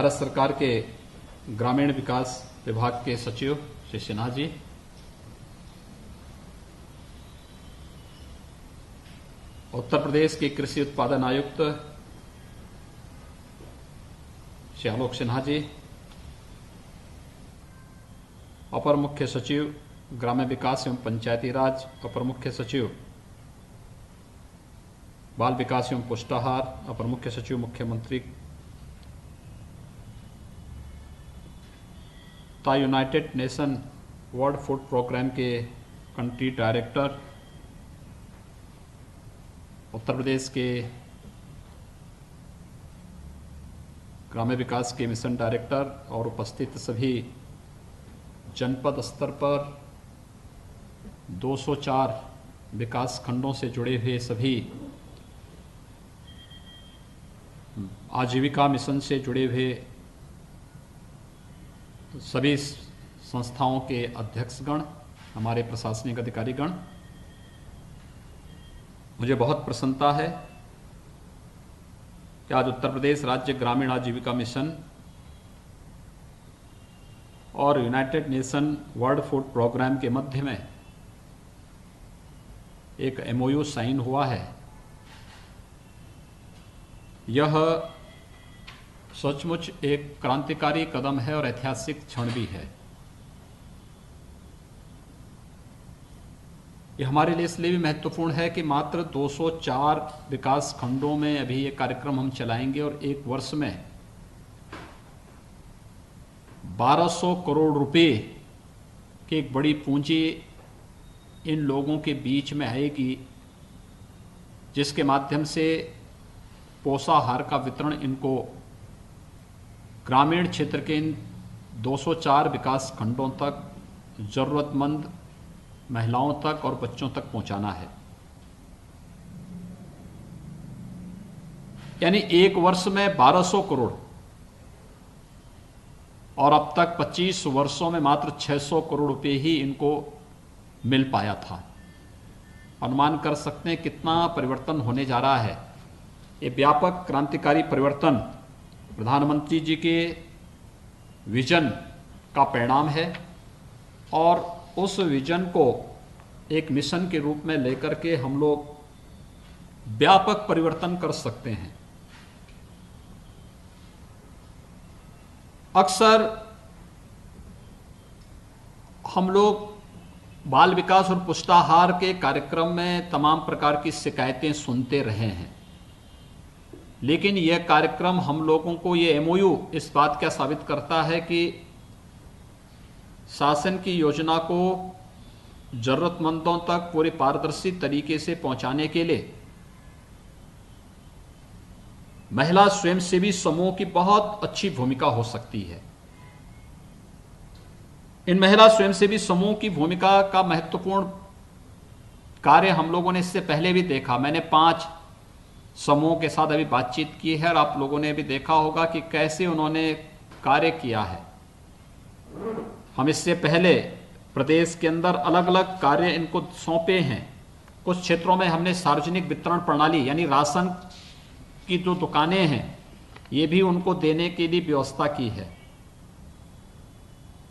भारत सरकार के ग्रामीण विकास विभाग के सचिव श्री सिन्हा जी, उत्तर प्रदेश के कृषि उत्पादन आयुक्त श्री आलोक सिन्हा जी, अपर मुख्य सचिव ग्राम्य विकास एवं पंचायती राज, अपर मुख्य सचिव बाल विकास एवं पुष्टाहार, अपर मुख्य सचिव मुख्यमंत्री United Nation World Food Programme के कंट्री डायरेक्टर, उत्तर प्रदेश के ग्राम्य विकास के मिशन डायरेक्टर और उपस्थित सभी जनपद स्तर पर 204 विकास खंडों से जुड़े हुए सभी आजीविका मिशन से जुड़े हुए सभी संस्थाओं के अध्यक्षगण, हमारे प्रशासनिक अधिकारीगण, मुझे बहुत प्रसन्नता है कि आज उत्तर प्रदेश राज्य ग्रामीण आजीविका मिशन और United Nation World Food Programme के मध्य में एक MOU साइन हुआ है। यह सचमुच एक क्रांतिकारी कदम है और ऐतिहासिक क्षण भी है। यह हमारे लिए इसलिए भी महत्वपूर्ण है कि मात्र 204 विकास खंडों में अभी ये कार्यक्रम हम चलाएंगे और एक वर्ष में 1200 करोड़ रुपए की एक बड़ी पूंजी इन लोगों के बीच में आएगी, जिसके माध्यम से पोषाहार का वितरण इनको ग्रामीण क्षेत्र के इन 204 विकास खंडों तक, जरूरतमंद महिलाओं तक और बच्चों तक पहुंचाना है। यानी एक वर्ष में 1200 करोड़ और अब तक 25 वर्षों में मात्र 600 करोड़ रुपए ही इनको मिल पाया था। अनुमान कर सकते हैं कितना परिवर्तन होने जा रहा है। ये व्यापक क्रांतिकारी परिवर्तन प्रधानमंत्री जी के विजन का परिणाम है और उस विजन को एक मिशन के रूप में लेकर के हम लोग व्यापक परिवर्तन कर सकते हैं। अक्सर हम लोग बाल विकास और पुष्टाहार के कार्यक्रम में तमाम प्रकार की शिकायतें सुनते रहे हैं, लेकिन यह कार्यक्रम हम लोगों को, ये MOU इस बात क्या साबित करता है कि शासन की योजना को जरूरतमंदों तक पूरे पारदर्शी तरीके से पहुंचाने के लिए महिला स्वयंसेवी समूह की बहुत अच्छी भूमिका हो सकती है। इन महिला स्वयंसेवी समूह की भूमिका का महत्वपूर्ण कार्य हम लोगों ने इससे पहले भी देखा। मैंने 5 समूहों के साथ अभी बातचीत की है और आप लोगों ने भी देखा होगा कि कैसे उन्होंने कार्य किया है। हम इससे पहले प्रदेश के अंदर अलग अलग कार्य इनको सौंपे हैं। कुछ क्षेत्रों में हमने सार्वजनिक वितरण प्रणाली यानी राशन की जो दुकानें हैं ये भी उनको देने के लिए व्यवस्था की है।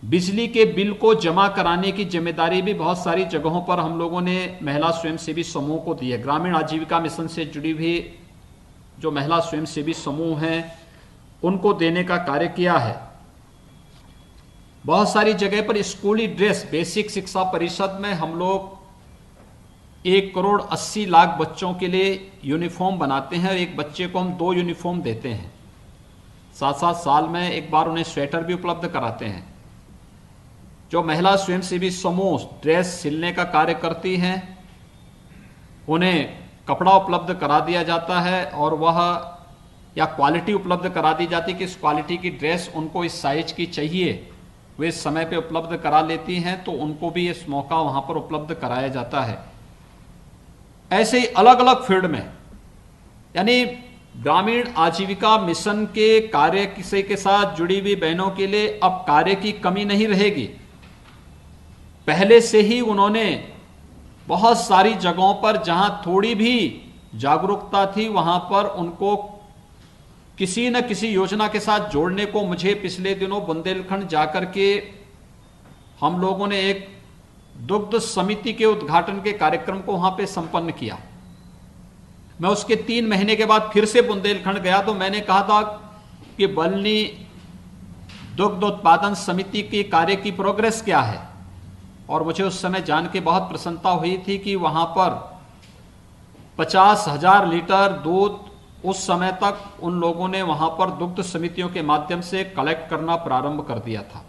बिजली के बिल को जमा कराने की जिम्मेदारी भी बहुत सारी जगहों पर हम लोगों ने महिला स्वयंसेवी समूह को दी है। ग्रामीण आजीविका मिशन से जुड़ी हुई जो महिला स्वयंसेवी समूह हैं उनको देने का कार्य किया है। बहुत सारी जगह पर स्कूली ड्रेस, बेसिक शिक्षा परिषद में हम लोग 1,80,00,000 बच्चों के लिए यूनिफॉर्म बनाते हैं और एक बच्चे को हम 2 यूनिफॉर्म देते हैं। साथ साथ साल में एक बार उन्हें स्वेटर भी उपलब्ध कराते हैं। जो महिला स्वयंसेवी समूह ड्रेस सिलने का कार्य करती हैं उन्हें कपड़ा उपलब्ध करा दिया जाता है और वह या क्वालिटी उपलब्ध करा दी जाती है कि इस क्वालिटी की ड्रेस उनको इस साइज की चाहिए, वे इस समय पे उपलब्ध करा लेती हैं, तो उनको भी इस मौका वहां पर उपलब्ध कराया जाता है। ऐसे ही अलग अलग फील्ड में, यानी ग्रामीण आजीविका मिशन के कार्य के साथ जुड़ी हुई बहनों के लिए अब कार्य की कमी नहीं रहेगी। पहले से ही उन्होंने बहुत सारी जगहों पर जहां थोड़ी भी जागरूकता थी वहां पर उनको किसी न किसी योजना के साथ जोड़ने को मुझे पिछले दिनों बुंदेलखंड जाकर के हम लोगों ने एक दुग्ध समिति के उद्घाटन के कार्यक्रम को वहां पे संपन्न किया। मैं उसके 3 महीने के बाद फिर से बुंदेलखंड गया तो मैंने कहा था कि बलनी दुग्ध उत्पादन समिति की कार्य की प्रोग्रेस क्या है, और मुझे उस समय जान के बहुत प्रसन्नता हुई थी कि वहां पर 50,000 लीटर दूध उस समय तक उन लोगों ने वहां पर दुग्ध समितियों के माध्यम से कलेक्ट करना प्रारंभ कर दिया था।